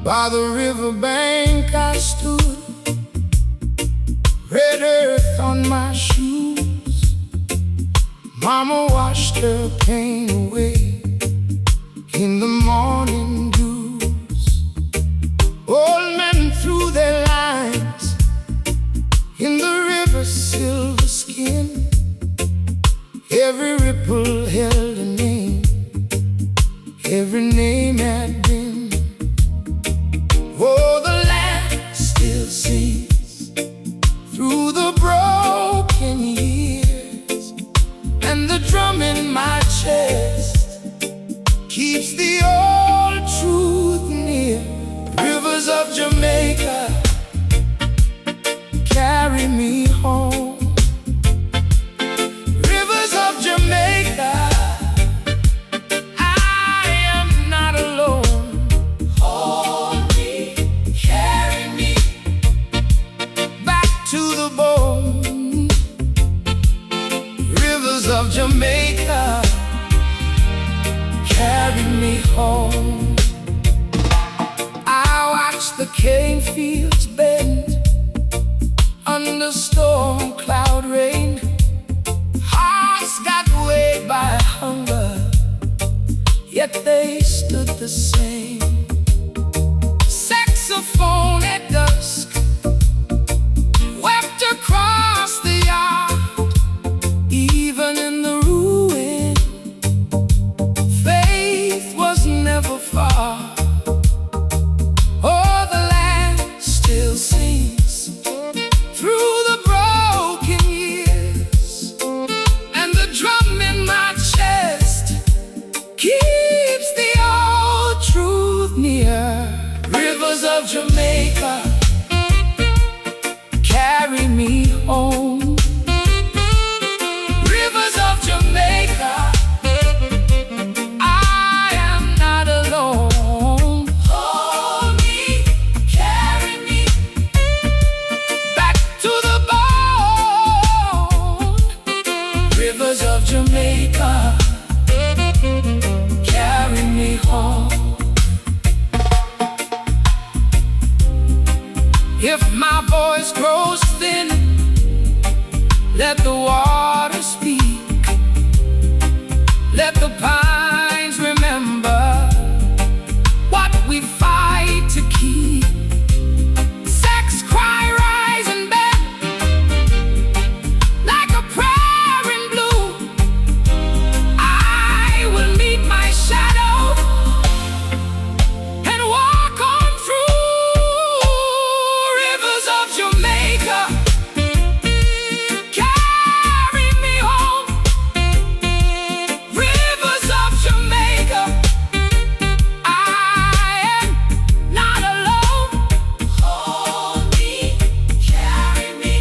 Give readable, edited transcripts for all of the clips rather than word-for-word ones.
By the riverbank I stood, red earth on my shoes. Mama washed her pain away in the morning dews. Old men threw their lines in the river's silver skin. Every ripple held a name, every name had been. Oh, the land still sings through the broken years, and the drum in my chest keeps the old truth near. Rivers of Jamaica carry me home. Rivers of Jamaica, I am not alone. Hold me, carry me back to the bone. Rivers of Jamaica carry me home. I watch the cane fields bend under storm cloud rain. Hearts got weighed by hunger, yet they stood the same. Saxophone at dusk wept across the yard. Even in the ruin, faith was never far. Oh, the land still sings through the broken years, and the drum in my chest keeps the old truth near. Rivers of Jamaica carry me home. Rivers of Jamaica, I am not alone. Hold me, carry me back to the bone. Rivers of Jamaica carry me home. If my voice grows thin, let the water speak. Let the pines remember what we fight to keep. Sex cry, rise and bend like a prayer in blue. I will meet my shadow and walk on through. Rivers of Jamaica carry me home. Rivers of Jamaica, I am not alone. Hold me, carry me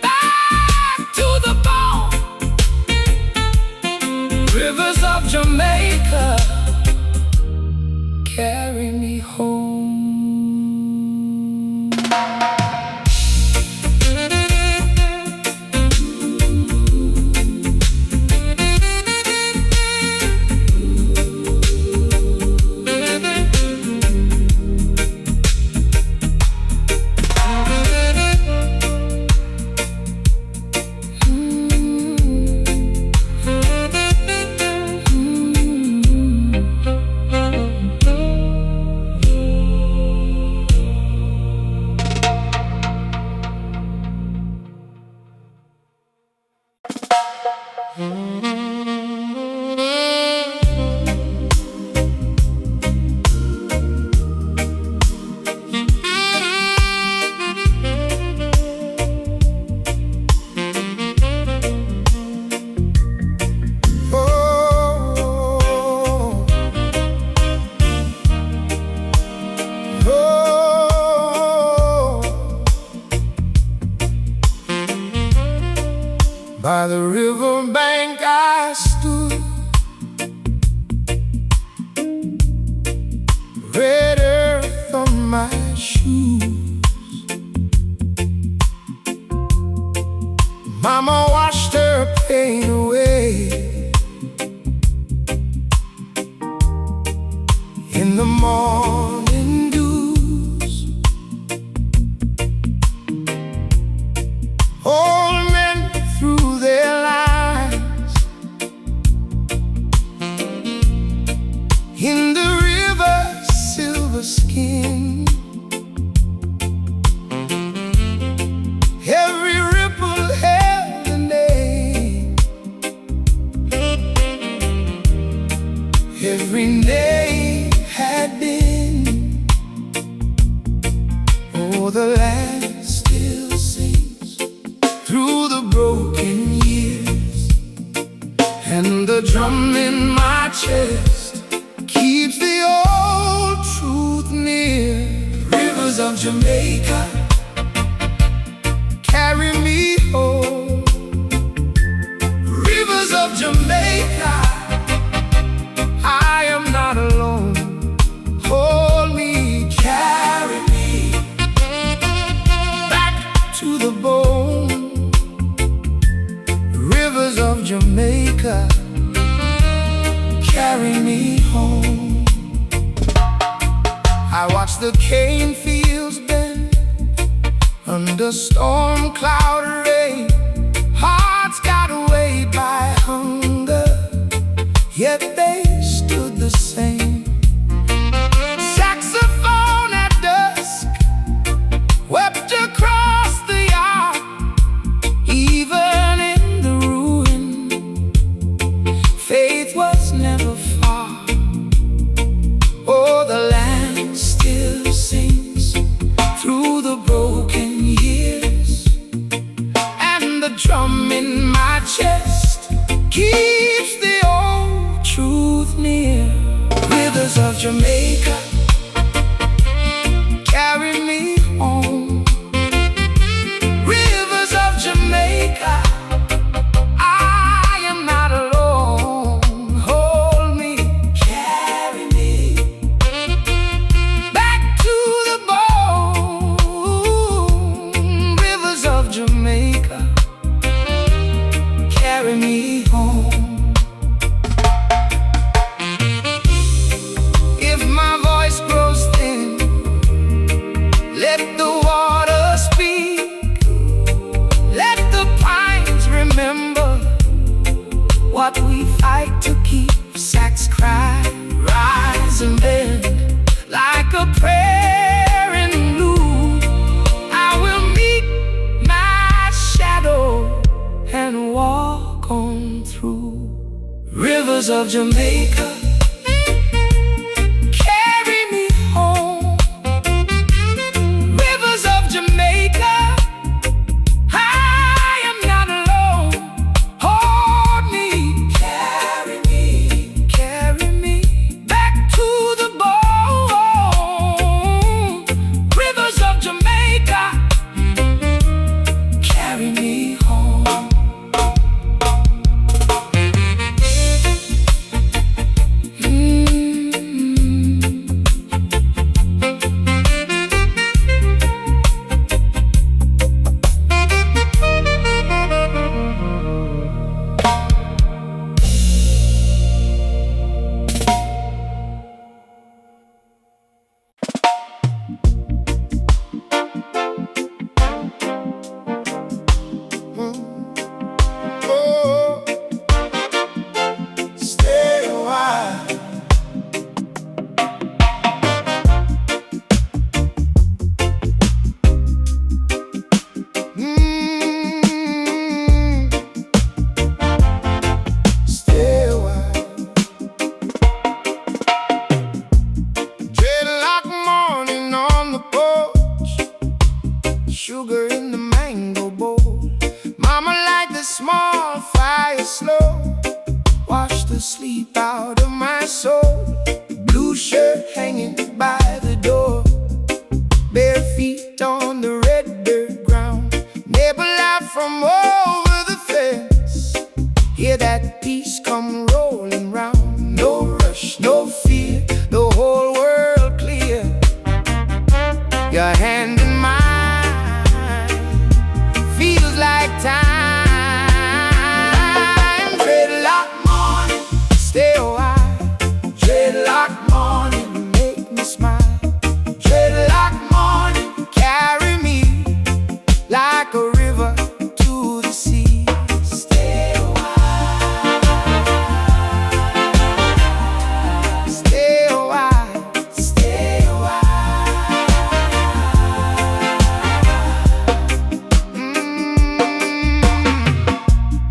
back to the bone. Rivers of Jamaica carry me home. By the riverbank I stood, red earth on my shoes. Mama washed her pain away in the morning the land still sings through the broken years, and the drum in my chest keeps the old truth near. Rivers of Jamaica carry me home. Rivers of Jamaica, I am not alone. Hold me, carry me back to the bone. Rivers of Jamaica, carry me home. I watch the cane fields bend under storm cloud rain. Hearts got weighed by hunger, yet they stood the same. Saxophone at dusk wept across the yard. Even in the ruin, faith was never far. Oh, the land still sings through the broken years, and the drum in my chest keeps the old truth near. Rivers of Jamaica, carry me home. Rivers of Jamaica, I am not alone. Hold me, carry me back to the bone. Rivers of Jamaica, carry me home. If my voice grows thin, let the water speak. Let the pines remember what we fight to keep. Sax cry, rise and bend like a prayer in blue. I will meet my shadow and walk on through. Rivers of Jamaica, carry me home. Rivers of Jamaica, I am not alone. Hold me, carry me back to the bone. Rivers of Jamaica, carry me home. Oh, stay a while. Stay a while. Dreadlock morning on the porch, sugar in the mango bowl. Mama light the small fire slow, wash the sleep out of my soul. Blue shirt hanging by the door, bare feet on the red dirt ground. Neighbor laugh from over the fence, hear that peace come rolling round. No rush, no fear, the whole world clear. Your hand in mine feels like time. Dreadlock morning, stay a while. Dreadlock morning, make me smile. Dreadlock morning, carry me like a river to the sea. Stay a while. Stay a while. Stay a while.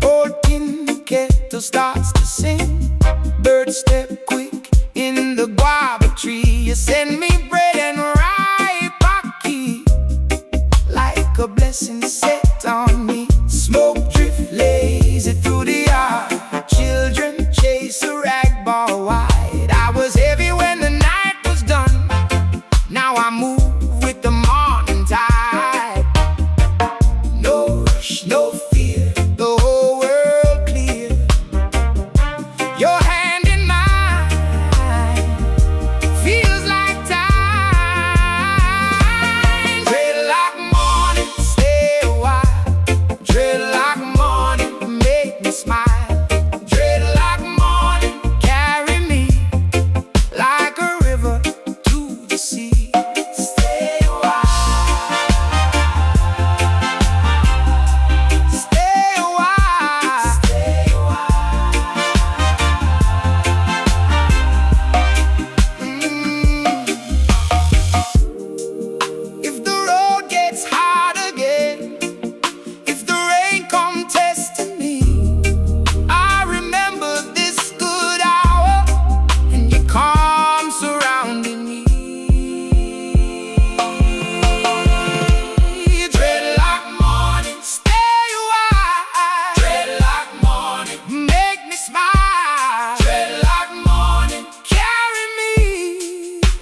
Old tin kettle starts to sing. Birds step quick in the guava tree. You send me bread and rye, Paki. move with the morning tide. No rush, no fear, the whole world clear. Your hand in mine feels like time. Dreadlock morning, stay a while. Dreadlock morning, make me smile. Dreadlock morning, carry me like a river to the sea. Stay a while. Stay a while. Stay a while. If the road gets hard again, if the rain come testing me, I remember this good hour and your calm surrounding me. Dreadlock morning, stay a while. Dreadlock morning, make me smile. Dreadlock morning, carry me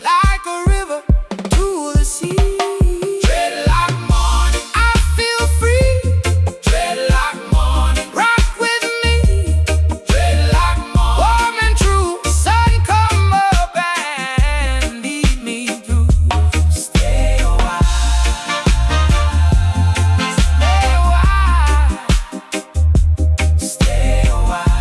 like a river to the sea. Dreadlock morning, I feel free. Dreadlock morning, rock with me. Dreadlock morning, warm and true. Sun come up and lead me through. Stay a while. Stay a while. Stay a while.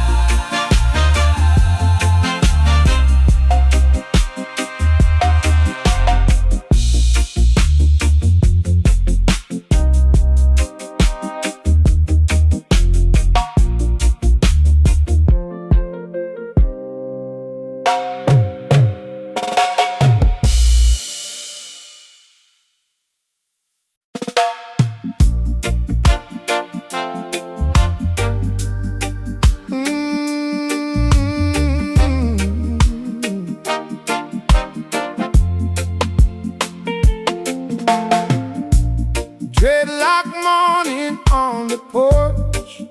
Dreadlock morning on the porch,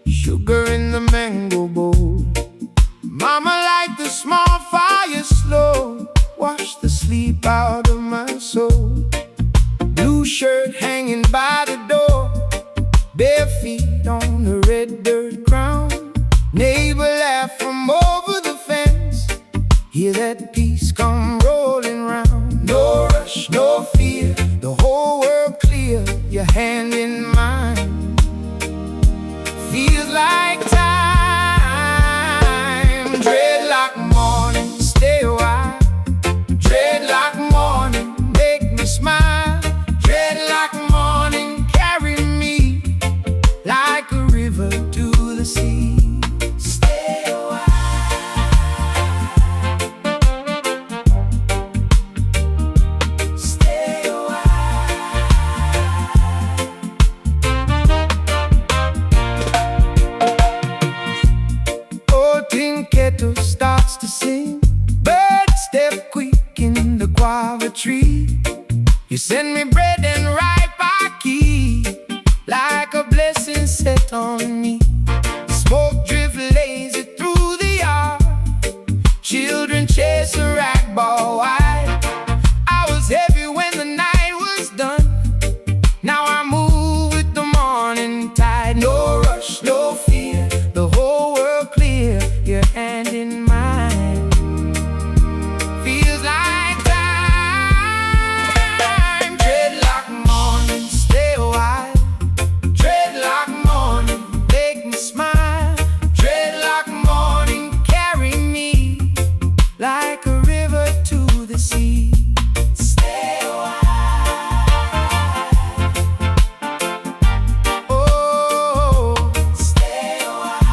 sugar in the mango bowl. Mama light the small fire slow, wash the sleep out of my soul. Blue shirt hanging by the door, bare feet on the red dirt ground. Neighbor laugh from over the fence, hear that peace come rolling round. No rush, no fear, the whole world clear. Your hand in mine feels like time. Dreadlock morning, stay a while. Dreadlock morning, make me smile. Dreadlock morning, carry me like a river to the sea. Stay a while. Stay a while. Oh, Tinketo starts to sing. Birds step quick in the guava tree. You send me bread and ripe ackee, like a blessing set on me. Smoke drift lazy through the yard. Children chase a rag ball wide. I was heavy when the night was done. Now I move with the morning tide. No rush, no fear, the whole world clear. Your hand in mine feels like time. Dreadlock morning, stay a while. Dreadlock morning, make me smile. Dreadlock morning, carry me like a river to the sea. Stay a while. Oh, stay a while.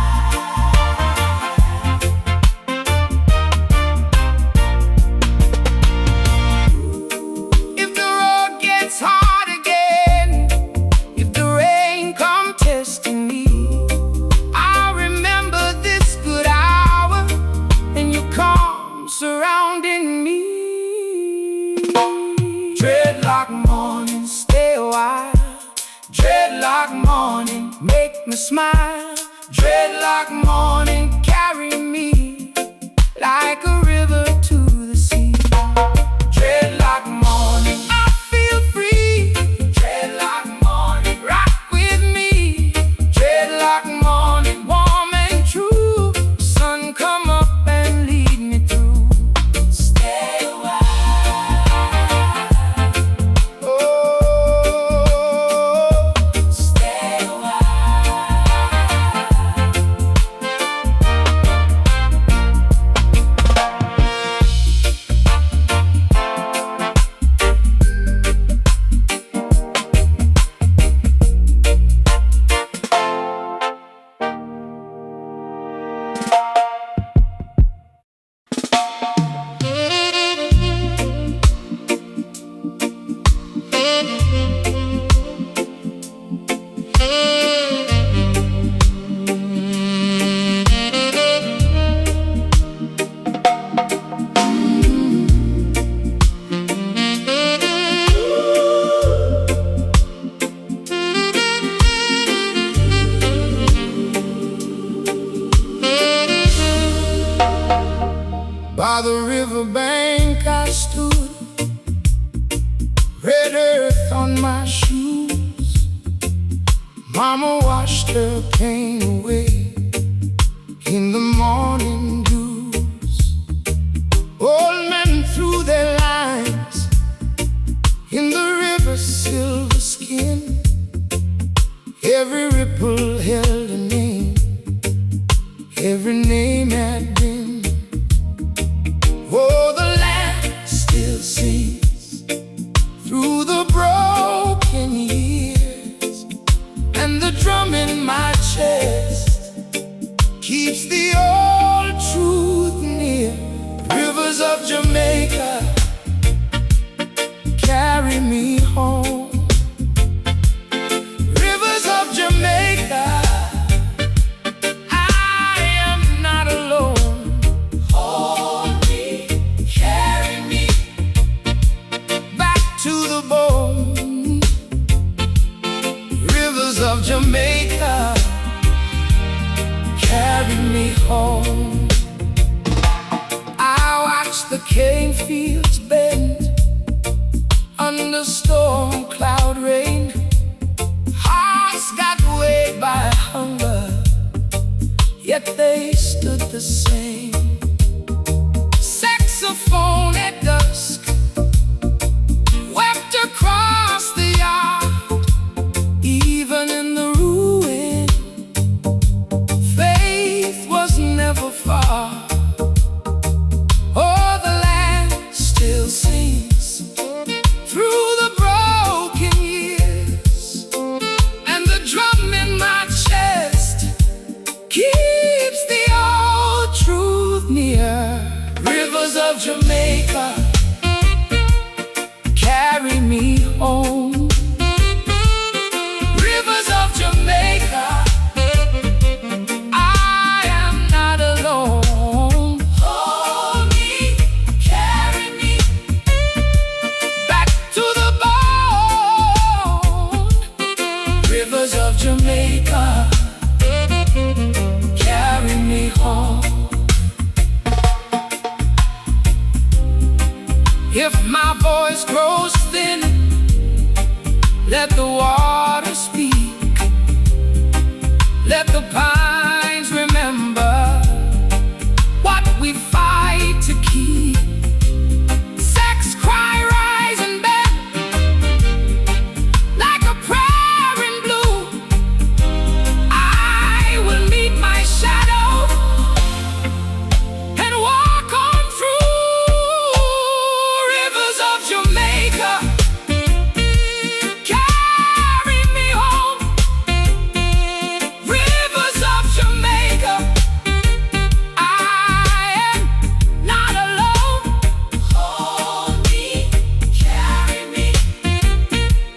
If the road gets hard again, if the rain come testing me, I remember this good hour and your calm surrounding me. Dreadlock morning, stay a while. Dreadlock morning, make me smile. Dreadlock morning, carry me like a river to the sea. Dreadlock morning. Mama washed her pain away in the morning dews. Old men threw their lines in the river's silver skin. Every ripple held a name, every name had been. Oh, the land still sings through the broken years, and the drum in my chest keeps the old truth near. Rivers of Jamaica carry me home. Rivers of Jamaica, I am not alone. Hold me, carry me back to the bone. Rivers of Jamaica carry me home. I watch the cane fields bend under storm cloud rain. Hearts got weighed by hunger, yet they stood the same. Saxophone at dusk wept across the yard. Even in the ruin, faith was never far. Oh, the land still sings through the broken years, and the drum in my chest keeps the old truth near. Rivers of Jamaica carry me home. Rivers of Jamaica, I am not alone. Hold me, carry me back to the bone. Rivers of Jamaica carry me home. If my voice grows thin, let the water speak. Let the pines remember what we fight to keep. Sex cry, rise and bend like a prayer in blue. I will meet my shadow and walk on through. Rivers of Jamaica carry me home. Rivers of Jamaica, I am not alone. Hold me, carry me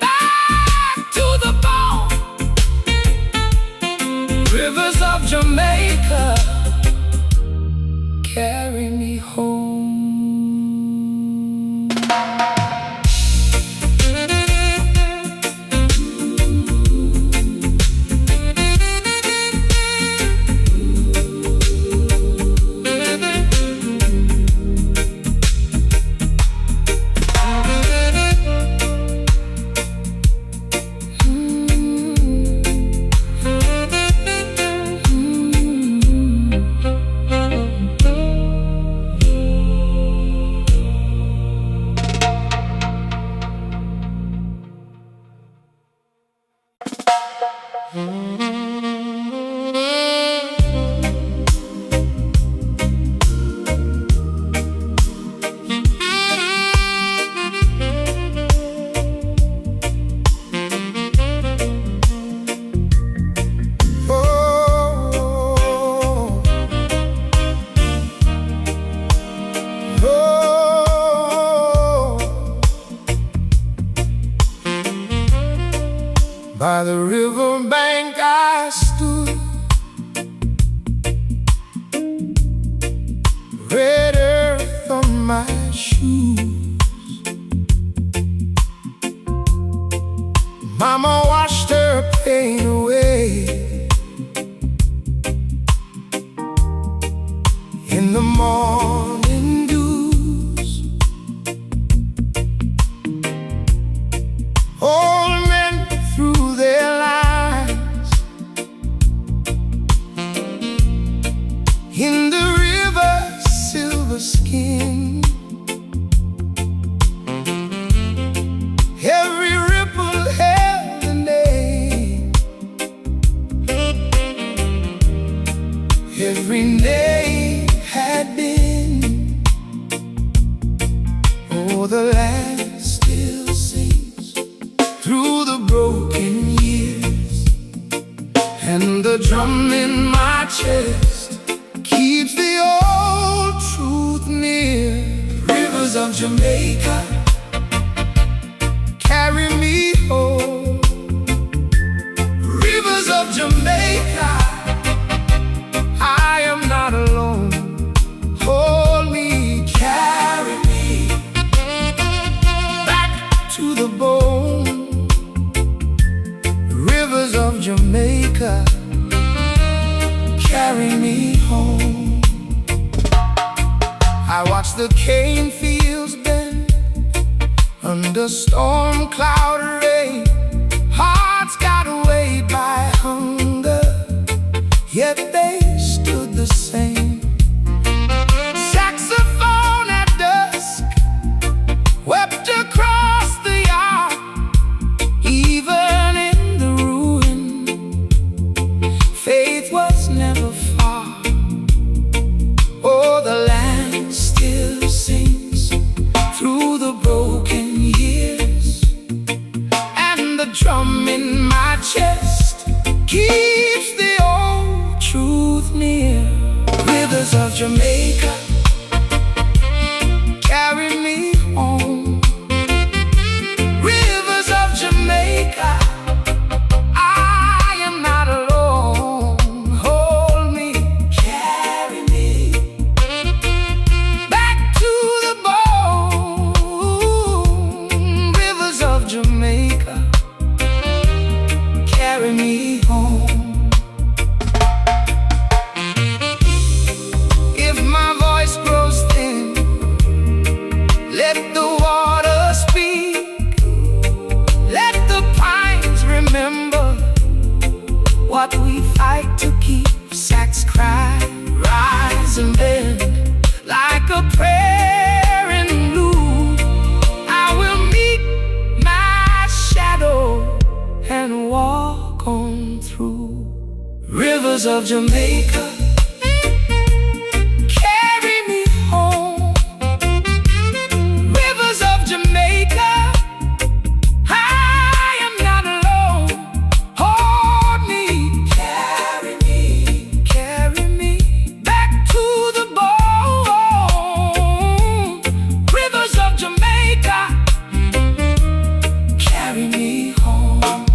back to the bone. Rivers of Jamaica carry me home. By the riverbank I stood, red earth on my shoes. Mama washed her pain away in the morning dews. Old men threw their lines Jamaica, carry me home. I watch the cane fields bend under storm cloud rain. Hearts got weighed by hunger, yet they stood the same. Saxophone at dusk wept across the yard. Even in the ruin, faith was never far. Oh, the land still sings through the broken years, and the drum in my chest keeps the old truth near. Rivers of Jamaica, carry me home. Rivers of Jamaica, I am not alone. Hold me, carry me back to the bone. Rivers of Jamaica, carry me home. If my voice grows thin, let the water speak. Let the pines remember what we fight to keep. Sax cry, rise and bend like a prayer in blue. I will meet my shadow and walk on through. Rivers of Jamaica, carry me home. Rivers of Jamaica, I am not alone. Hold me, carry me back to the bone. Rivers of Jamaica, carry me home.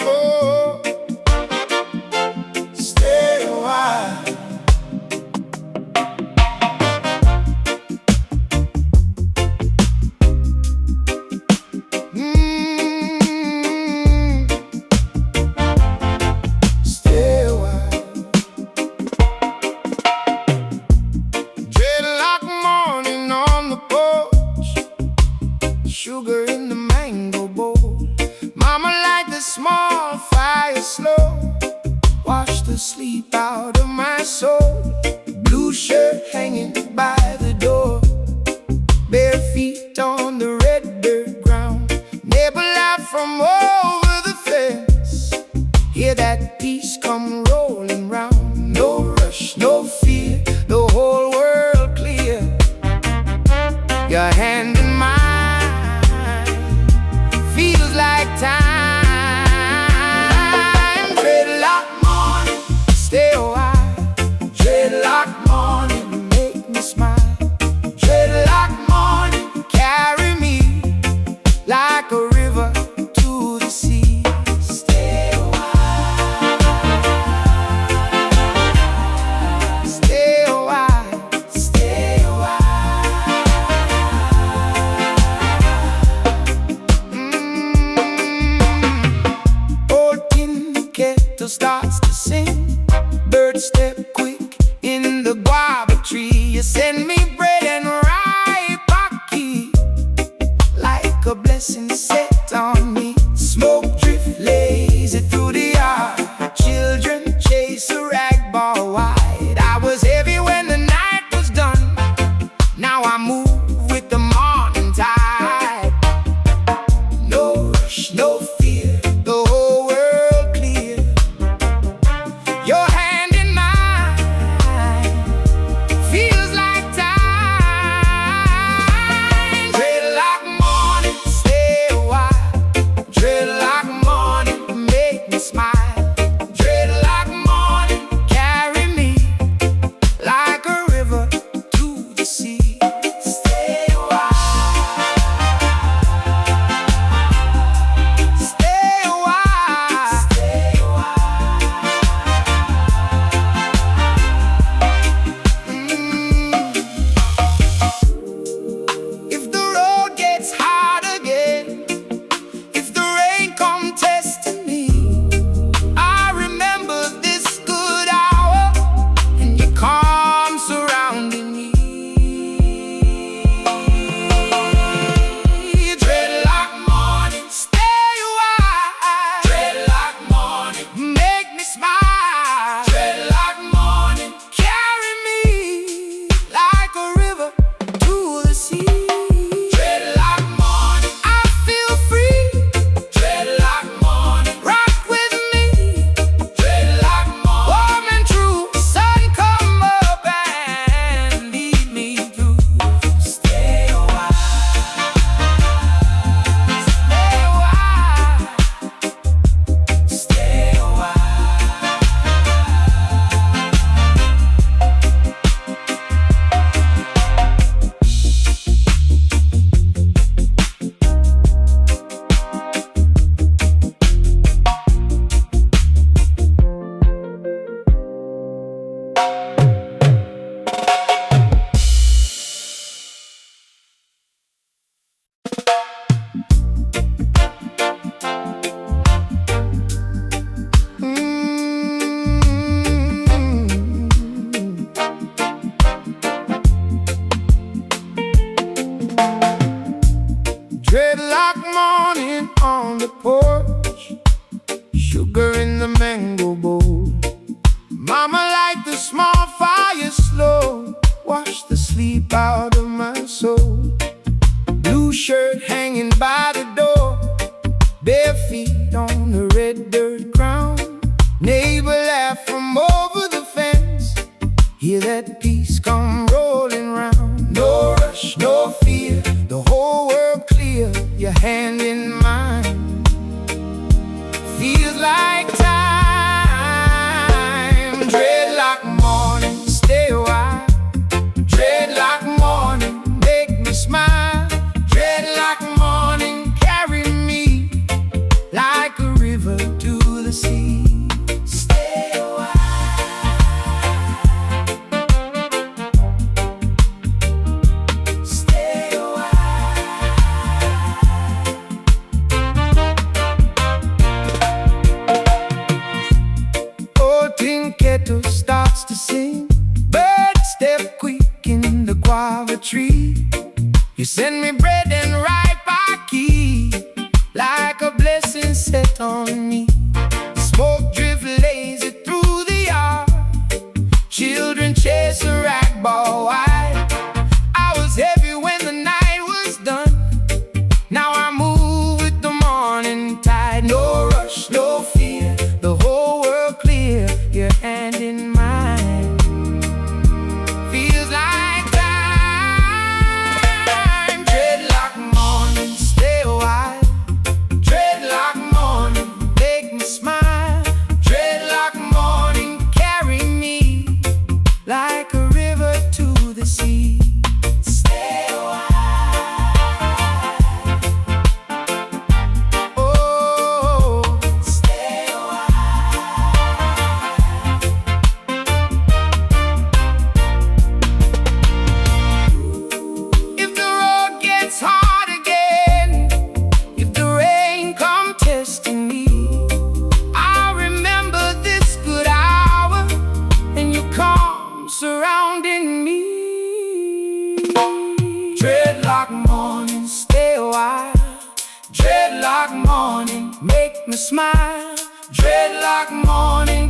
Oh, stay a while. Stay a while. Dreadlock morning on the porch, sugar in the mango bowl. Mama light the small fire slow, wash the sleep out of my soul. Blue shirt hanging by the door, bare feet on the red dirt ground. Neighbor laugh from over the fence, hear that peace come rolling round. No rush, no fear, the whole world clear. Your hand in mine feels like time. Dreadlock morning, stay a while. Dreadlock morning, make me smile. Dreadlock morning, carry me like a river to the sea. Stay a while. Stay a while. Stay a while. Old tin kettle starts to sing. Birds step quick in the guava tree. You send me bread and rye pocky, like a blessing set on me. Smoke drift lazy through the yard. Children chase a rag ball wide. I was heavy when the night was done. Now I move with the morning tide. No rush, no fear, the whole world clear. Your hand in mine feels like time. Dreadlock morning, stay a while. Dreadlock morning, make me smile. Dreadlock morning on the porch, sugar in the mango bowl. Mama light the small fire slow, wash the sleep out of my soul. Blue shirt hanging by the door, bare feet on the red dirt ground. Neighbor laugh from over the fence, hear that peace come rolling round. No rush, no fear, the whole world clear, your hand in mine. Feels like time. Dreadlock morning, stay a while. Dreadlock morning, make me smile. Dreadlock morning, carry me like a river to the sea. Stay a while. Stay a while. Old Tinketo starts to sing. Birds step quick in the guava tree. You send me bread and ripe ackee, like a blessing set on me. Smoke drift lazy through the yard, children chase a rag ball wide. I was heavy when the night was done, now I move with the morning tide. No rush, no fear, the whole world clear, your hand in mine. Feels like time. Dreadlock morning, stay a while. Dreadlock morning, make me smile. Dreadlock morning, carry me like a river to the sea. Stay a while. Oh, stay a while. If the road gets hard again, if the rain come testing me, I remember this good hour and your calm surrounding me. Dreadlock morning, stay a while. Dreadlock morning, make me smile. Dreadlock morning,